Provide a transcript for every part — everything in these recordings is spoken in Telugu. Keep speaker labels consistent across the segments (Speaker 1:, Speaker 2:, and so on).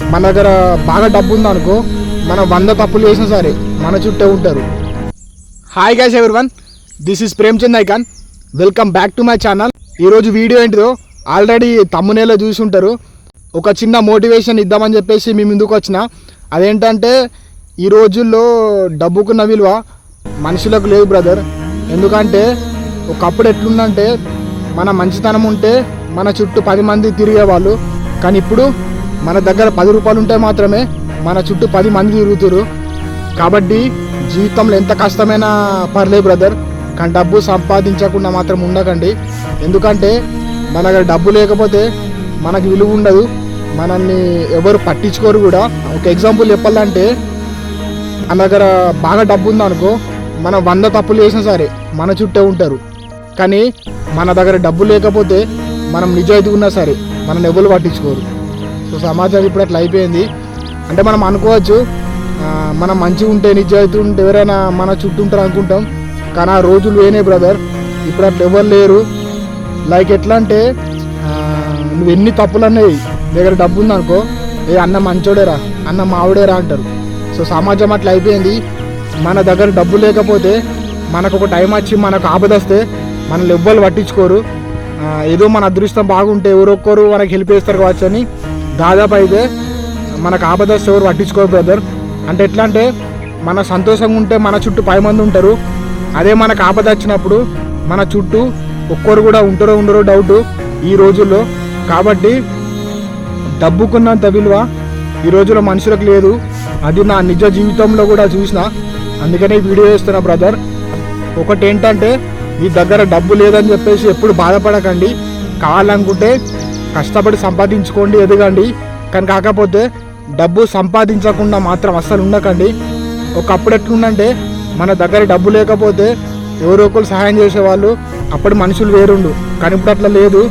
Speaker 1: మన దగ్గర బాగా డబ్బు ఉందనుకో, మనం 100 తప్పులు చేసినా సరే మన చుట్టే ఉంటారు. Hi guys everyone, this is Premchand icon. Welcome back to my channel. ఈరోజు వీడియో ఏంటిదో ఆల్రెడీ తమ్మునేలో చూసి ఉంటారు. ఒక చిన్న మోటివేషన్ ఇద్దామని చెప్పేసి మీ ముందుకు వచ్చిన. అదేంటంటే ఈ రోజుల్లో డబ్బుకున్న విలువ మనుషులకు లేదు బ్రదర్. ఎందుకంటే ఒకప్పుడు ఎట్లుందంటే మన మంచితనం ఉంటే మన చుట్టూ 10 మంది తిరిగేవాళ్ళు. కానీ ఇప్పుడు మన దగ్గర 10 రూపాయలు ఉంటే మాత్రమే మన చుట్టూ 10 మంది తిరుగుతారు. కాబట్టి జీవితంలో ఎంత కష్టమైనా పర్లేదు బ్రదర్, కానీ డబ్బు సంపాదించకుండా మాత్రం ఉండకండి. ఎందుకంటే మన దగ్గర డబ్బు లేకపోతే మనకు విలువ ఉండదు, మనల్ని ఎవరు పట్టించుకోరు కూడా. ఒక ఎగ్జాంపుల్ చెప్పాలంటే మన దగ్గర బాగా డబ్బు ఉందనుకో, మనం 100 తప్పులు చేసినా సరే మన చుట్టే ఉంటారు. కానీ మన దగ్గర డబ్బు లేకపోతే మనం నిజాయితీ ఉన్నా సరే మనల్ని ఎవరు పట్టించుకోరు. సో సమాజం ఇప్పుడు అట్లా అయిపోయింది. అంటే మనం అనుకోవచ్చు మనం మంచిగా ఉంటే నిజాయితీ ఉంటే ఎవరైనా మన చుట్టూ ఉంటారు అనుకుంటాం, కానీ ఆ రోజులు వేనే బ్రదర్. ఇప్పుడు అట్లా ఎవరు లేరు. లైక్ ఎట్లా అంటే నువ్వు ఎన్ని తప్పులు అన్నాయి, దగ్గర డబ్బు ఉందనుకో, ఏ అన్న మంచోడేరా, అన్న మావిడేరా అంటారు. సో సమాజం అట్లా అయిపోయింది. మన దగ్గర డబ్బు లేకపోతే మనకు ఒక టైం వచ్చి మనకు ఆపద వస్తే మనల్ని ఎవ్వరు పట్టించుకోరు. ఏదో మన అదృష్టం బాగుంటే ఎవరొక్కరు మనకి హెల్ప్ చేస్తారు కావచ్చు అని. దాదాపు అయితే మనకు ఆపద వస్తే ఎవరు పట్టించుకోరు బ్రదర్. అంటే ఎట్లా అంటే మన సంతోషంగా ఉంటే మన చుట్టూ 10 మంది ఉంటారు. అదే మనకు ఆపద వచ్చినప్పుడు మన చుట్టూ ఒక్కరు కూడా ఉంటారో ఉండరో డౌట్ ఈ రోజుల్లో. కాబట్టి డబ్బుకున్నంత విలువ ఈ రోజుల్లో మనుషులకు లేదు. అది నా నిజ జీవితంలో కూడా చూసిన, అందుకనే వీడియో చేస్తున్నా బ్రదర్. ఒకటి ఏంటంటే మీ దగ్గర డబ్బు లేదని చెప్పేసి ఎప్పుడు బాధపడకండి. కావాలనుకుంటే కష్టపడి సంపాదించుకోండి, ఎదగండి. కానీ కాకపోతే డబ్బు సంపాదించకుండా మాత్రం అస్సలు ఉండకండి. ఒకప్పుడు ఎట్లుందంటే మన దగ్గర డబ్బు లేకపోతే ఎవరో ఒకరు సహాయం చేసేవాళ్ళు, అప్పుడు మనుషులు వేరుండు. కానీ ఇప్పుడు అట్లా లేదు.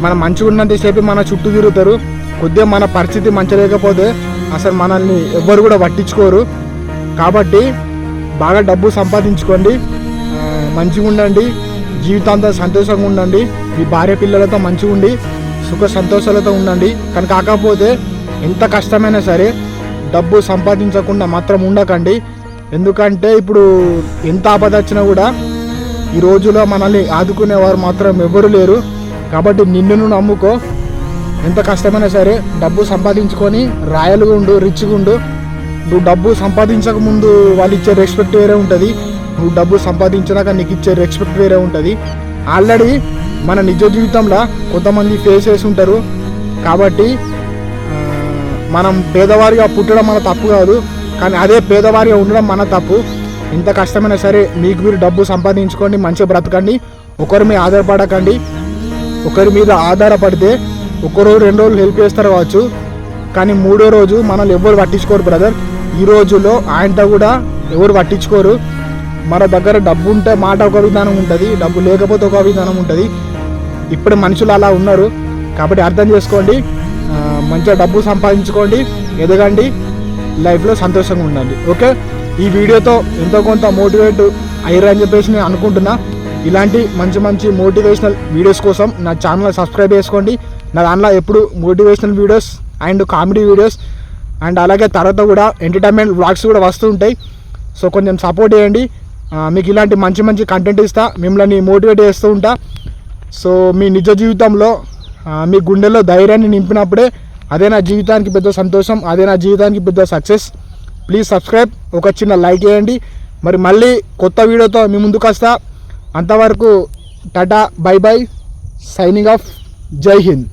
Speaker 1: మనం మంచిగా ఉన్నంతసేపు మన చుట్టూ తిరుగుతారు. కొద్దిగా మన పరిస్థితి మంచి లేకపోతే అసలు మనల్ని ఎవ్వరు కూడా పట్టించుకోరు. కాబట్టి బాగా డబ్బు సంపాదించుకోండి, మంచిగా ఉండండి, జీవితాంతం సంతోషంగా ఉండండి, మీ భార్య పిల్లలతో మంచిగా ఉండి సుఖ సంతోషాలతో ఉండండి. కానీ కాకపోతే ఎంత కష్టమైనా సరే డబ్బు సంపాదించకుండా మాత్రం ఉండకండి. ఎందుకంటే ఇప్పుడు ఎంత ఆపద వచ్చినా కూడా ఈ రోజులో మనల్ని ఆదుకునేవారు మాత్రం ఎవరు లేరు. కాబట్టి నిన్ను నమ్ముకో. ఎంత కష్టమైనా సరే డబ్బు సంపాదించుకొని రాయల్గా ఉండు, రిచ్గా ఉండు. నువ్వు డబ్బు సంపాదించక ముందు వాళ్ళు ఇచ్చే రెస్పెక్ట్ వేరే ఉంటుంది, నువ్వు డబ్బు సంపాదించినాక నీకు ఇచ్చే రెస్పెక్ట్ వేరే ఉంటుంది. ఆల్రెడీ మన నిజ జీవితంలో కొంతమంది ఫేస్ చేసి ఉంటారు. కాబట్టి మనం పేదవారిగా పుట్టడం మన తప్పు కాదు, కానీ అదే పేదవారిగా ఉండడం మన తప్పు. ఎంత కష్టమైనా సరే మీకు మీరు డబ్బు సంపాదించుకోండి, మంచిగా బ్రతకండి. ఒకరి మీద ఆధారపడకండి. ఒకరి మీద ఆధారపడితే ఒకరు 2 రోజులు హెల్ప్ చేస్తారు కావచ్చు, కానీ 3వ రోజు మనల్ని ఎవరు పట్టించుకోరు బ్రదర్. ఈ రోజుల్లో ఆయనతో కూడా ఎవరు పట్టించుకోరు. మన దగ్గర డబ్బు ఉంటే మాట ఒక విధానం ఉంటుంది, డబ్బు లేకపోతే ఒక విధానం ఉంటుంది. ఇప్పుడు మనుషులు అలా ఉన్నారు. కాబట్టి అర్థం చేసుకోండి, మంచిగా డబ్బు సంపాదించుకోండి, ఎదగండి, లైఫ్లో సంతోషంగా ఉండండి. ఓకే, ఈ వీడియోతో ఎంతో కొంత మోటివేట్ అయ్యారని చెప్పేసి నేను అనుకుంటున్నా. ఇలాంటి మంచి మంచి మోటివేషనల్ వీడియోస్ కోసం నా ఛానల్ సబ్స్క్రైబ్ చేసుకోండి. నా దాంట్లో ఎప్పుడు motivational videos and comedy videos and అలాగే తర్వాత కూడా ఎంటర్టైన్మెంట్ వ్లాగ్స్ కూడా వస్తూ ఉంటాయి. సో కొంచెం సపోర్ట్ చేయండి. మీకు ఇలాంటి మంచి మంచి కంటెంట్ ఇస్తా, మిమ్మల్ని మోటివేట్ చేస్తూ ఉంటా. సో మీ నిజ జీవితంలో మీ గుండెల్లో ధైర్యాన్ని నింపినప్పుడే అదే నా జీవితానికి పెద్ద సంతోషం, అదే నా జీవితానికి పెద్ద సక్సెస్. ప్లీజ్ సబ్స్క్రైబ్, ఒక చిన్న లైక్ చేయండి. మరి మళ్ళీ కొత్త వీడియోతో మీ ముందుకు వస్తా. అంతవరకు Tata, by by, signing off, జై హింద్.